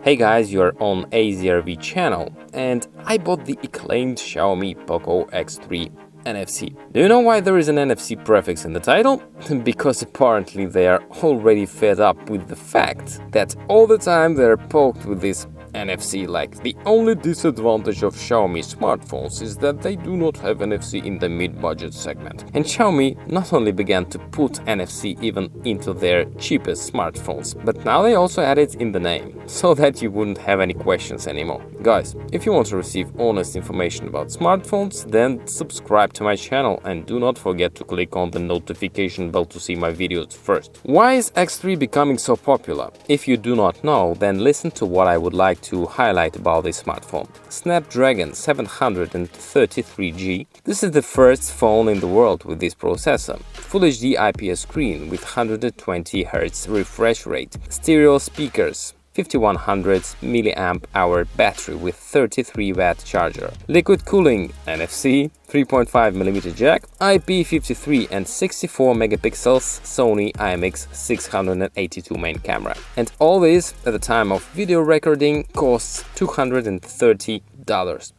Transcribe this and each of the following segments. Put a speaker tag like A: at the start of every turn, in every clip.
A: Hey guys, you're on AZRV channel, and I bought the acclaimed Xiaomi POCO X3 NFC. Do you know why there is an NFC prefix in the title? Because apparently they are already fed up with the fact that all the time they're poked with this NFC. Like, the only disadvantage of Xiaomi smartphones is that they do not have NFC in the mid-budget segment. And Xiaomi not only began to put NFC even into their cheapest smartphones, but now they also add it in the name, so that you wouldn't have any questions anymore. Guys, if you want to receive honest information about smartphones, then subscribe to my channel and do not forget to click on the notification bell to see my videos first. Why is X3 becoming so popular? If you do not know, then listen to what I would like to highlight about this smartphone. SNAPDRAGON 733G. This is the first phone in the world with this processor. Full HD IPS screen with 120Hz refresh rate. Stereo speakers. 5100 mAh battery with 33W charger. Liquid cooling, NFC, 3.5mm jack, IP53 and 64 megapixels Sony IMX682 main camera. And all this at the time of video recording costs $230.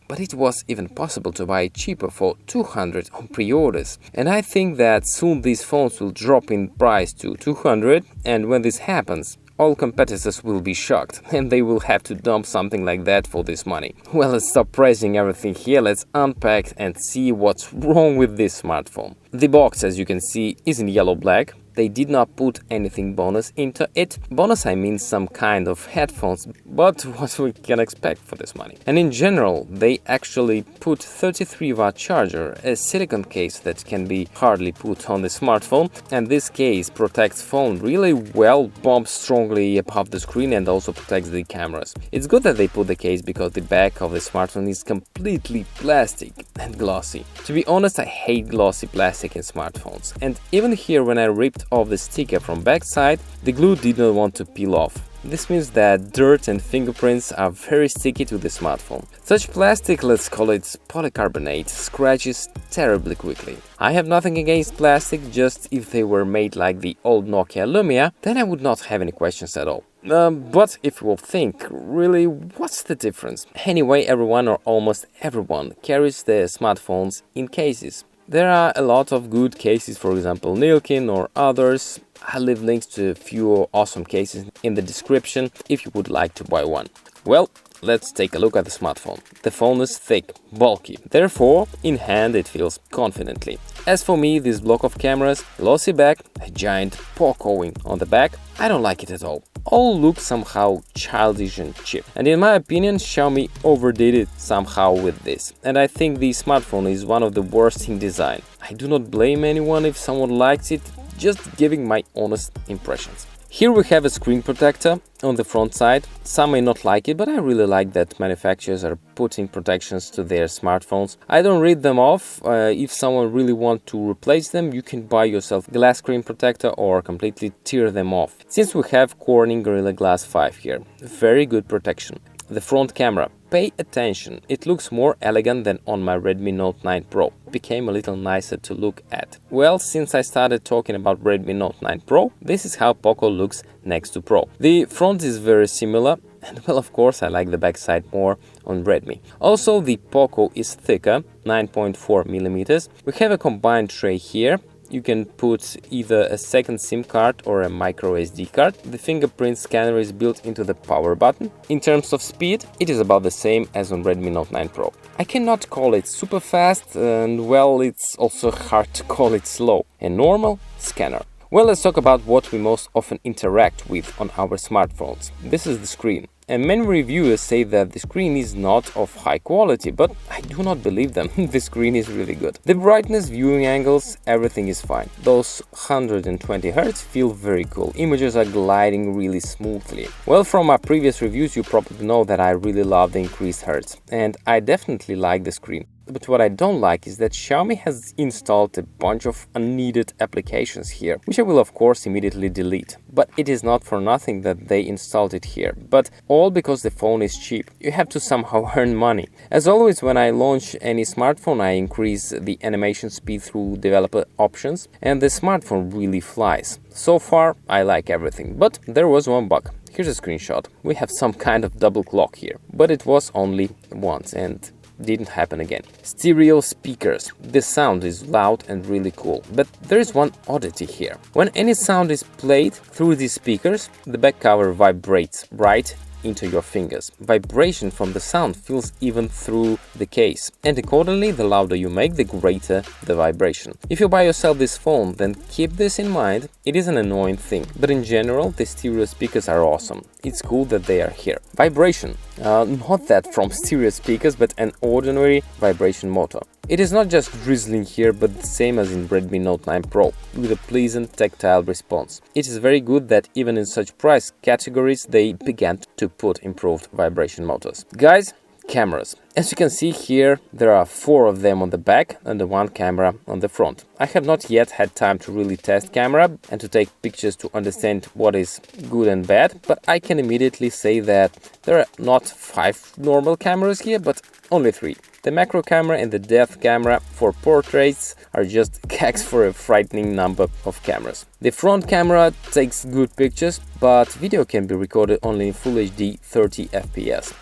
A: But it was even possible to buy it cheaper for $200 on pre-orders. And I think that soon these phones will drop in price to $200, and when this happens, all competitors will be shocked, and they will have to dump something like that for this money. Well, let's stop praising everything here, let's unpack and see what's wrong with this smartphone. The box, as you can see, is in yellow-black. They did not put anything bonus into it. Bonus, I mean some kind of headphones, but what we can expect for this money. And in general, they actually put 33W charger, a silicone case that can be hardly put on the smartphone, and this case protects phone really well, bumps strongly above the screen and also protects the cameras. It's good that they put the case because the back of the smartphone is completely plastic and glossy. To be honest, I hate glossy plastic in smartphones, and even here when I ripped off the sticker from backside, the glue did not want to peel off. This means that dirt and fingerprints are very sticky to the smartphone. Such plastic, let's call it polycarbonate, scratches terribly quickly. I have nothing against plastic, just if they were made like the old Nokia Lumia, then I would not have any questions at all. But if you will think, really, what's the difference? Anyway, everyone or almost everyone carries their smartphones in cases. There are a lot of good cases, for example Nilkin or others. I'll leave links to a few awesome cases in the description if you would like to buy one. Well, let's take a look at the smartphone. The phone is thick, bulky, therefore in hand it feels confidently. As for me, this block of cameras, glossy back, a giant POCO on the back, I don't like it at all. All look somehow childish and cheap. And in my opinion, Xiaomi overdid it somehow with this. And I think the smartphone is one of the worst in design. I do not blame anyone if someone likes it, just giving my honest impressions. Here we have a screen protector on the front side. Some may not like it, but I really like that manufacturers are putting protections to their smartphones. I don't read them off. If someone really wants to replace them, you can buy yourself glass screen protector or completely tear them off. Since we have Corning Gorilla Glass 5 here, very good protection. The front camera, pay attention, it looks more elegant than on my Redmi Note 9 Pro. Became a little nicer to look at. Well, since I started talking about Redmi Note 9 Pro, this is how POCO looks next to Pro. The front is very similar, and well, of course I like the backside more on Redmi. Also, the POCO is thicker, 9.4mm. We have a combined tray here. You can put either a second SIM card or a micro SD card. The fingerprint scanner is built into the power button. In terms of speed, it is about the same as on Redmi Note 9 Pro. I cannot call it super fast, and well, it's also hard to call it slow. A normal scanner. Well, let's talk about what we most often interact with on our smartphones. This is the screen. And many reviewers say that the screen is not of high quality, but I do not believe them. The screen is really good. The brightness, viewing angles, everything is fine. Those 120Hz feel very cool. Images are gliding really smoothly. Well, from my previous reviews, you probably know that I really love the increased hertz, and I definitely like the screen. But what I don't like is that Xiaomi has installed a bunch of unneeded applications here, which I will of course immediately delete. But it is not for nothing that they installed it here, but all because the phone is cheap. You have to somehow earn money. As always, when I launch any smartphone, I increase the animation speed through developer options, and the smartphone really flies. So far, I like everything, but there was one bug. Here's a screenshot. We have some kind of double clock here, but it was only once and didn't happen again. Stereo speakers. The sound is loud and really cool, but there is one oddity here. When any sound is played through these speakers, the back cover vibrates right into your fingers. Vibration from the sound feels even through the case, and accordingly, the louder you make, the greater the vibration. If you buy yourself this phone, then keep this in mind. It is an annoying thing, but in general, the stereo speakers are awesome. It's cool that they are here. Vibration. Not that from stereo speakers, but an ordinary vibration motor. It is not just drizzling here, but the same as in Redmi Note 9 Pro, with a pleasant tactile response. It is very good that even in such price categories, they began to put improved vibration motors. Guys, cameras. As you can see here, there are 4 of them on the back and the 1 camera on the front. I have not yet had time to really test camera and to take pictures to understand what is good and bad, but I can immediately say that there are not 5 normal cameras here, but only 3. The macro camera and the depth camera for portraits are just gags for a frightening number of cameras. The front camera takes good pictures, but video can be recorded only in Full HD 30 FPS.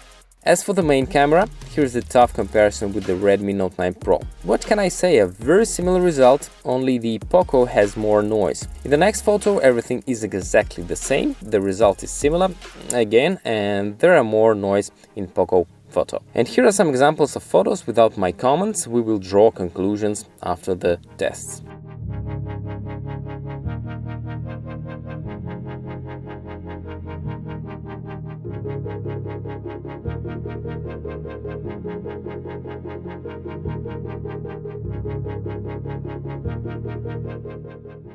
A: As for the main camera, here's the tough comparison with the Redmi Note 9 Pro. What can I say? A very similar result, only the POCO has more noise. In the next photo, everything is exactly the same, the result is similar again, and there are more noise in POCO photo. And here are some examples of photos without my comments. We will draw conclusions after the tests.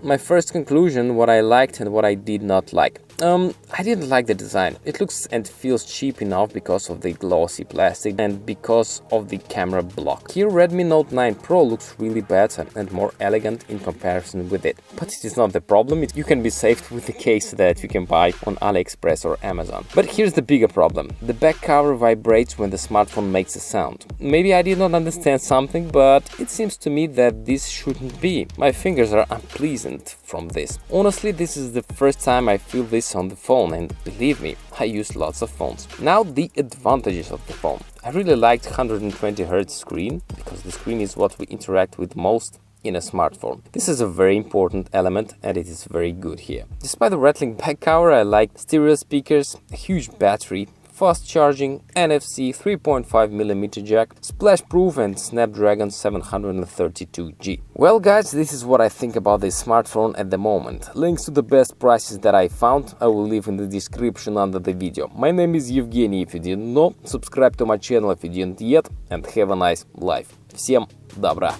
A: My first conclusion, what I liked and what I did not like. I didn't like the design. It looks and feels cheap enough because of the glossy plastic and because of the camera block. Here Redmi Note 9 Pro looks really better and more elegant in comparison with it. But it is not the problem. You can be saved with the case that you can buy on AliExpress or Amazon. But here's the bigger problem. The back cover vibrates when the smartphone makes a sound. Maybe I did not understand something, but it seems to me that this shouldn't be. My fingers are unpleasant from this. Honestly, this is the first time I feel this on the phone, and believe me, I use lots of phones. Now the advantages of the phone. I really liked 120Hz screen, because the screen is what we interact with most in a smartphone. This is a very important element and it is very good here. Despite the rattling back cover, I like stereo speakers, a huge battery, fast charging, NFC 3.5mm jack, splash proof and Snapdragon 732G. Well guys, this is what I think about this smartphone at the moment. Links to the best prices that I found I will leave in the description under the video. My name is Evgeny, if you didn't know, subscribe to my channel if you didn't yet, and have a nice life. Всем добра!